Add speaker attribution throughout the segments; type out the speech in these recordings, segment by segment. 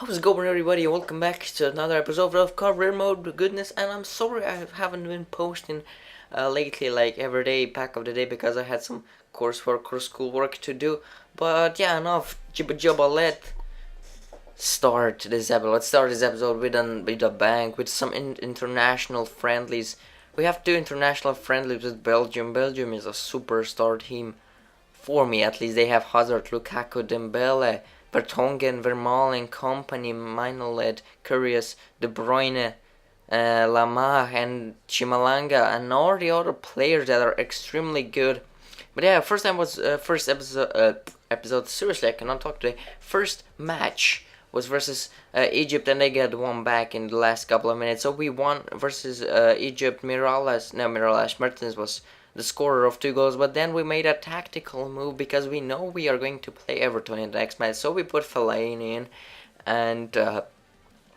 Speaker 1: How's it going, everybody? Welcome back to another episode of Career Mode Goodness. And I'm sorry I haven't been posting lately, like every day, back of the day, because I had some coursework or schoolwork to do. But yeah, enough jibba jabba. Let's start this episode with a bang, with some international friendlies. We have two international friendlies with Belgium. Belgium is a superstar team for me, at least. They have Hazard, Lukaku, Dembele, Vertonghen, Vermaelen, Company, Mignolet, Karius, De Bruyne, Lamar, and Chimalanga, and all the other players that are extremely good. But yeah, first episode. Seriously, I cannot talk today. First match was versus Egypt, and they got one back in the last couple of minutes. So we won versus Egypt. Mertens was the scorer of 2 goals, but then we made a tactical move because we know we are going to play Everton in the next match. So we put Fellaini in and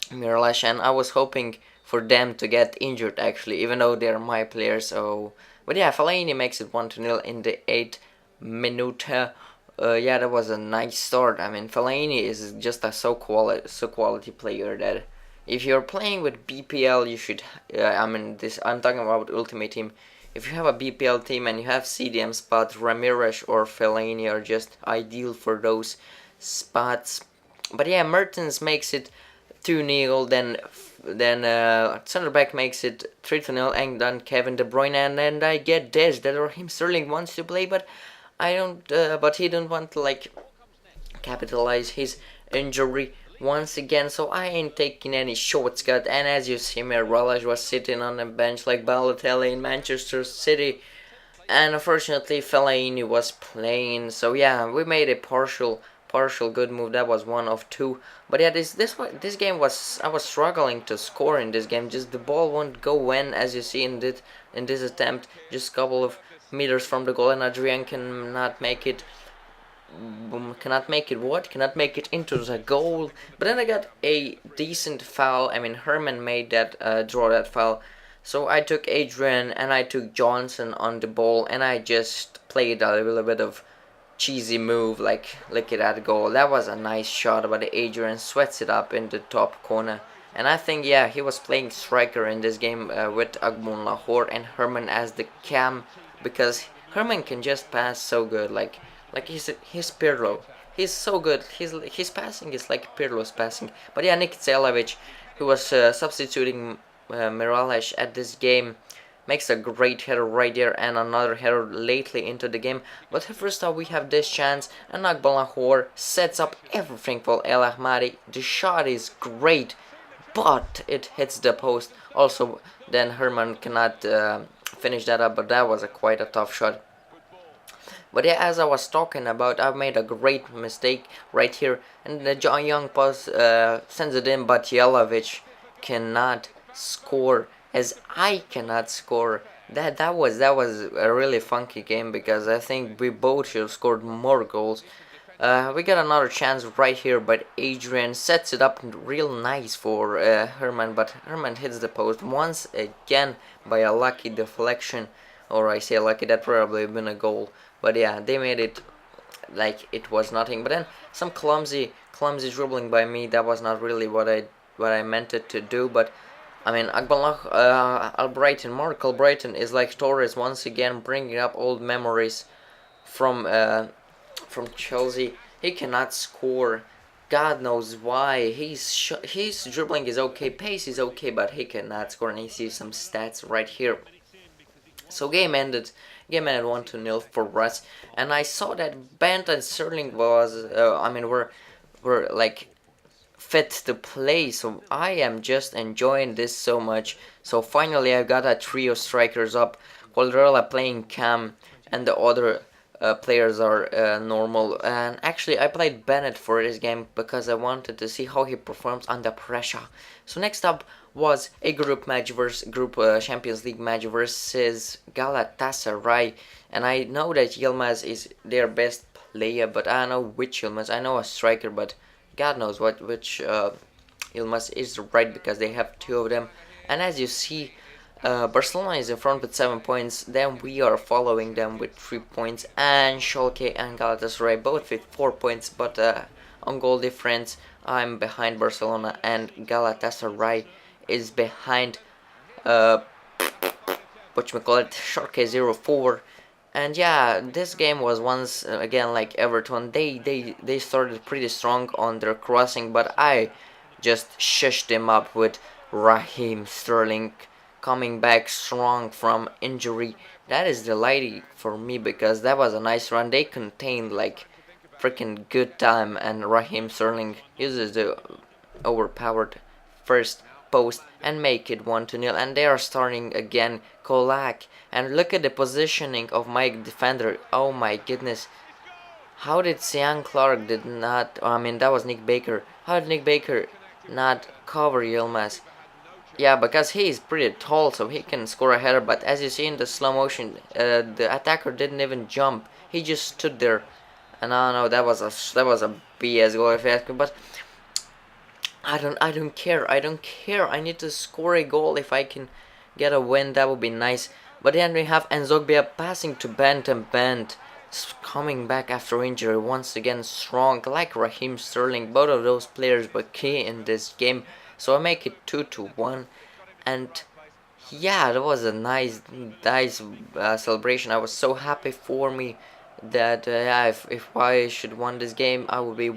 Speaker 1: Miralash, and I was hoping for them to get injured actually, even though they're my players. So, but yeah, Fellaini makes it 1-0 in the 8th minute. Yeah, that was a nice start. I mean, Fellaini is just a so quality player that if you're playing with BPL, you should. I'm talking about Ultimate Team. If you have a BPL team and you have CDM spots, Ramirez or Fellaini are just ideal for those spots. But yeah, Mertens makes it 2-0, then center back makes it 3-0, and then Kevin De Bruyne, and then I get this that Raheem Sterling wants to play, but I don't. But he don't want to like capitalize his injury once again, so I ain't taking any shortcut. And as you see, Miralaj was sitting on a bench like Balotelli in Manchester City, and unfortunately Fellaini was playing. So yeah, we made a partial good move. That was one of two. But yeah, this game was, I was struggling to score in this game. Just the ball won't go in, as you see in this attempt. Just a couple of meters from the goal, and Adrian cannot make it. Cannot make it into the goal. But then I got a decent foul. I mean, Herman made that draw that foul. So I took Adrian and I took Johnson on the ball, and I just played a little bit of cheesy move, like look at that goal. That was a nice shot, but Adrian sweats it up in the top corner. And I think, yeah, he was playing striker in this game with Agbon Lahore and Herman as the cam, because Herman can just pass so good, like he's Pirlo. He's so good. His passing is like Pirlo's passing. But yeah, Nik Zelavic, who was substituting Miralaj at this game, makes a great header right there, and another header lately into the game. But first off, we have this chance, and Akbalahor sets up everything for El Ahmadi. The shot is great, but it hits the post. Also, then Herman cannot finish that up, but that was quite a tough shot. But yeah, as I was talking about, I made a great mistake right here, and the John Young pass sends it in, but Jelavic cannot score, as I cannot score. That was a really funky game, because I think we both should have scored more goals. We got another chance right here, but Adrian sets it up real nice for Herman, but Herman hits the post once again by a lucky deflection. Or I say lucky, that probably been a goal. But yeah, they made it like it was nothing. But then some clumsy dribbling by me. That was not really what I meant it to do. But I mean, Mark Albrighton is like Torres once again, bringing up old memories from Chelsea. He cannot score. God knows why. His dribbling is okay, pace is okay, but he cannot score. And you see some stats right here. So game ended 1-0 for us, and I saw that Bent and Sterling were like fit to play, so I am just enjoying this so much. So finally I got a trio strikers up, Quadrella playing cam, and the other players are normal. And actually I played Bennett for this game because I wanted to see how he performs under pressure. So next up was a group Champions League match versus Galatasaray, and I know that Yilmaz is their best player, but I don't know which Yilmaz. I know a striker, but God knows which Yilmaz is right, because they have two of them. And as you see, Barcelona is in front with 7 points, then we are following them with 3 points, and Schalke and Galatasaray both with 4 points, but on goal difference I'm behind Barcelona, and Galatasaray is behind uh Schalke 04. And yeah, this game was once again like Everton. They started pretty strong on their crossing, but I just shushed them up with Raheem Sterling coming back strong from injury. That is delighting for me because that was a nice run. They contained like freaking good time, and Raheem Sterling uses the overpowered first post and make it 1-0. And they are starting again. Kolak, and look at the positioning of my defender. Oh my goodness, how did Sean Clark did not, I mean that was Nick Baker, how did Nick Baker not cover Yilmaz? Yeah, because he is pretty tall, so he can score a header, but as you see in the slow motion, the attacker didn't even jump, he just stood there. And I don't know, that was a BS goal if you ask me. But I don't care. I need to score a goal. If I can get a win, that would be nice. But then we have Nzogbia passing to Bent, and Bent coming back after injury once again strong, like Raheem Sterling. Both of those players were key in this game. So I make it 2-1. And yeah, that was a nice celebration. I was so happy for me that yeah, if I should won this game, I would be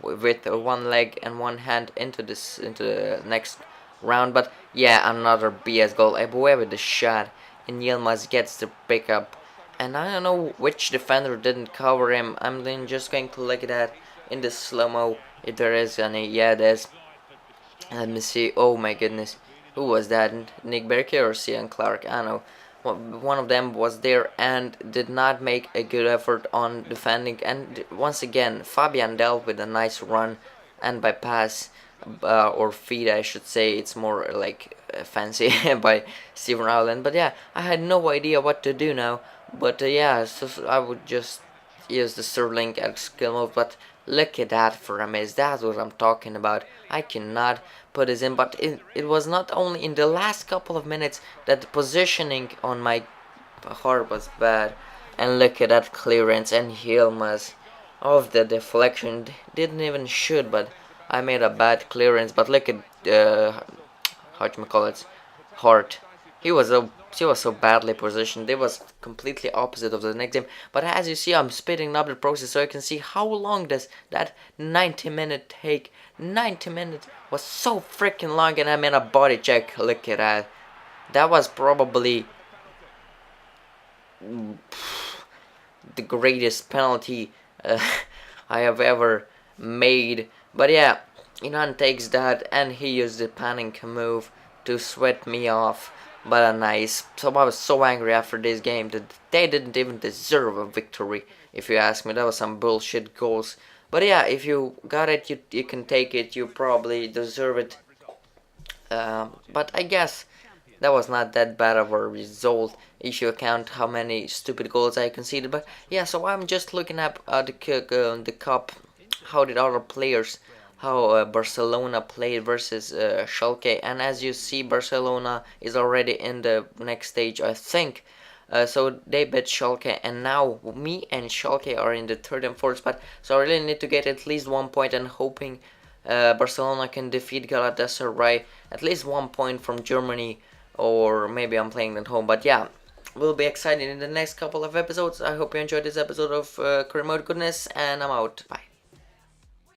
Speaker 1: with one leg and one hand into the next round. But yeah, another BS goal. Eboué with the shot, and Yilmaz gets the pickup. And I don't know which defender didn't cover him. I'm then just going to look at that in the slow mo if there is any. Yeah, there's. Let me see. Oh my goodness. Who was that? Nick Berker or Cian Clark? I don't know. One of them was there and did not make a good effort on defending. And once again, Fabian dealt with a nice run and by pass or feed, I should say. It's more like fancy by Steven Rowland. But yeah, I had no idea what to do now. But yeah, so I would just use the Sterling at skill move. But look at that for a miss. That's what I'm talking about. I cannot put this in, but it was not only in the last couple of minutes that the positioning on my heart was bad. And look at that clearance, and Yilmaz of the deflection didn't even shoot, but I made a bad clearance. But look at Hart. He was so badly positioned. It was completely opposite of the next game. But as you see, I'm speeding up the process so you can see how long does that 90-minute take. 90 minutes was so freaking long, and I made a body check. Look at that. That was probably the greatest penalty I have ever made. But yeah, Inan takes that, and he used the panic move to sweat me off. But a nice. So I was so angry after this game that they didn't even deserve a victory. If you ask me, that was some bullshit goals. But yeah, if you got it, you can take it. You probably deserve it. But I guess that was not that bad of a result if you account how many stupid goals I conceded. But yeah, so I'm just looking at the cup. How did other players, how Barcelona played versus Schalke, and as you see, Barcelona is already in the next stage, I think. So they bet Schalke, and now me and Schalke are in the third and fourth spot. So I really need to get at least 1 point, and hoping Barcelona can defeat Galatasaray. At least 1 point from Germany, or maybe I'm playing at home. But yeah, we'll be excited in the next couple of episodes. I hope you enjoyed this episode of Career Mode Goodness, and I'm out. Bye.